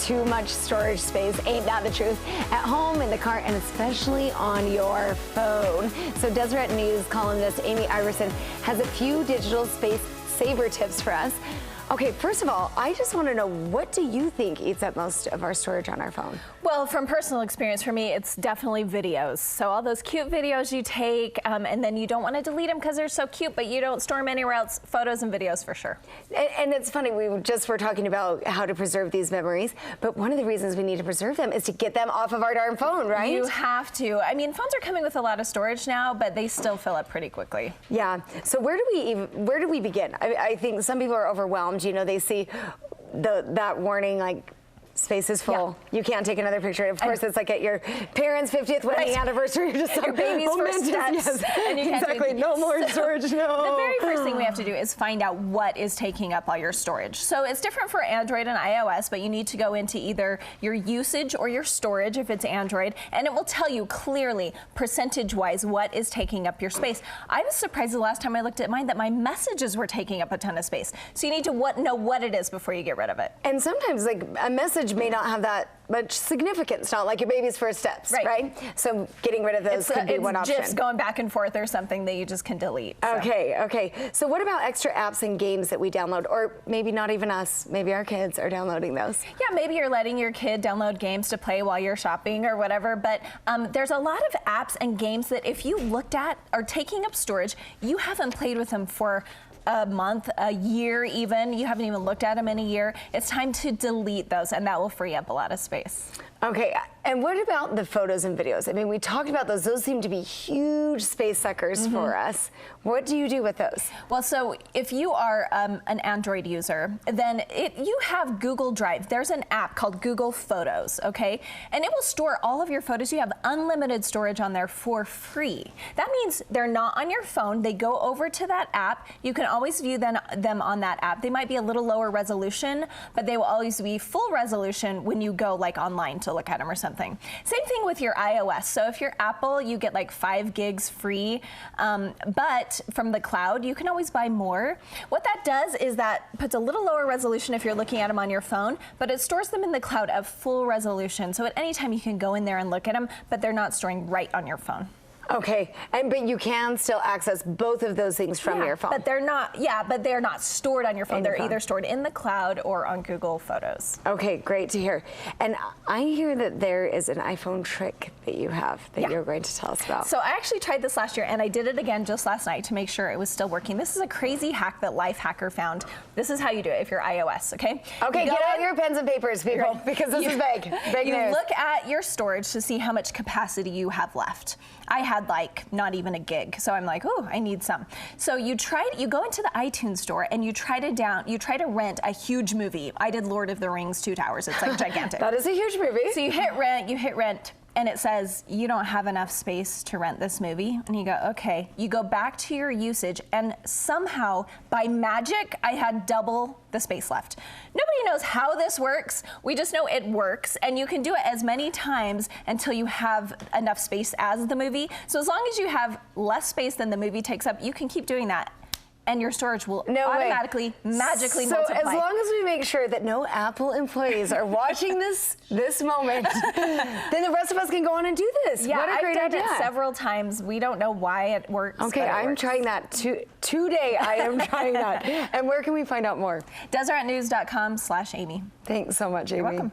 too much storage space. Ain't that the truth? At home, in the car, and especially on your phone. So Deseret News columnist Amy Iverson has a few digital space saver tips for us. Okay, first of all, I just want to know, what do you think eats up most of our storage on our phone? Well, from personal experience, for me, it's definitely videos. So all those cute videos you take, and then you don't want to delete them because they're so cute, but you don't store them anywhere else. Photos and videos for sure. And it's funny, we just were talking about how to preserve these memories, but one of the reasons we need to preserve them is to get them off of our darn phone, right? You have to. I mean, phones are coming with a lot of storage now, but they still fill up pretty quickly. Yeah. So where do we begin? I think some people are overwhelmed. You know, they see that warning, like, space is full. Yeah. You can't take another picture. Of course, it's like at your parents' 50th wedding anniversary. You're just your baby's first steps. Yes. And you can't exactly. No more storage. No. The very first thing we have to do is find out what is taking up all your storage. So it's different for Android and iOS, but you need to go into either your usage or your storage if it's Android, and it will tell you clearly, percentage-wise, what is taking up your space. I was surprised the last time I looked at mine that my messages were taking up a ton of space. So you need to know what it is before you get rid of it. And sometimes, like, a message may not have that much significance, not like your baby's first steps, right? So getting rid of those could be one option. GIFs going back and forth or something that you just can delete. So. Okay. So what about extra apps and games that we download, or maybe not even us, maybe our kids are downloading those? Yeah, maybe you're letting your kid download games to play while you're shopping or whatever, but there's a lot of apps and games that if you looked at are taking up storage, you haven't played with them for a month, a year even. You haven't even looked at them in a year. It's time to delete those, and that will free up a lot of space. Okay, and what about the photos and videos? I mean, we talked about those. Those seem to be huge space suckers for us. What do you do with those? Well, so if you are an Android user, then you have Google Drive. There's an app called Google Photos, okay? And it will store all of your photos. You have unlimited storage on there for free. That means they're not on your phone. They go over to that app. You can always view them on that app. They might be a little lower resolution, but they will always be full resolution when you go like online to look at them or something. Same thing with your iOS. So if you're Apple, you get like 5 gigs free, but from the cloud, you can always buy more. What that does is that puts a little lower resolution if you're looking at them on your phone, but it stores them in the cloud at full resolution. So at any time you can go in there and look at them, but they're not storing right on your phone. Okay, but you can still access both of those things from your phone. But they're not. Yeah, but they're not stored on your phone. They're either stored in the cloud or on Google Photos. Okay, great to hear. And I hear that there is an iPhone trick that you have that you're going to tell us about. So I actually tried this last year, and I did it again just last night to make sure it was still working. This is a crazy hack that Lifehacker found. This is how you do it if you're iOS. Okay. Okay, get out your pens and papers, people, because this is big. Big news. You look at your storage to see how much capacity you have left. I had like not even a gig, so I'm like, oh, I need some. So you go into the iTunes store and you try to rent a huge movie. I did Lord of the Rings 2 Towers. It's like gigantic. That is a huge movie. So you hit rent, and it says you don't have enough space to rent this movie. And you go, okay. You go back to your usage, and somehow, by magic, I had double the space left. Nobody knows how this works. We just know it works, and you can do it as many times until you have enough space as the movie. So as long as you have less space than the movie takes up, you can keep doing that, and your storage will magically multiply. So as long as we make sure that no Apple employees are watching this moment, then the rest of us can go on and do this. Yeah, what a great I've done idea. it several times. We don't know why it works. Okay, I'm trying that today. I am trying that. And where can we find out more? DeseretNews.com/Amy. Thanks so much, Amy. You're welcome.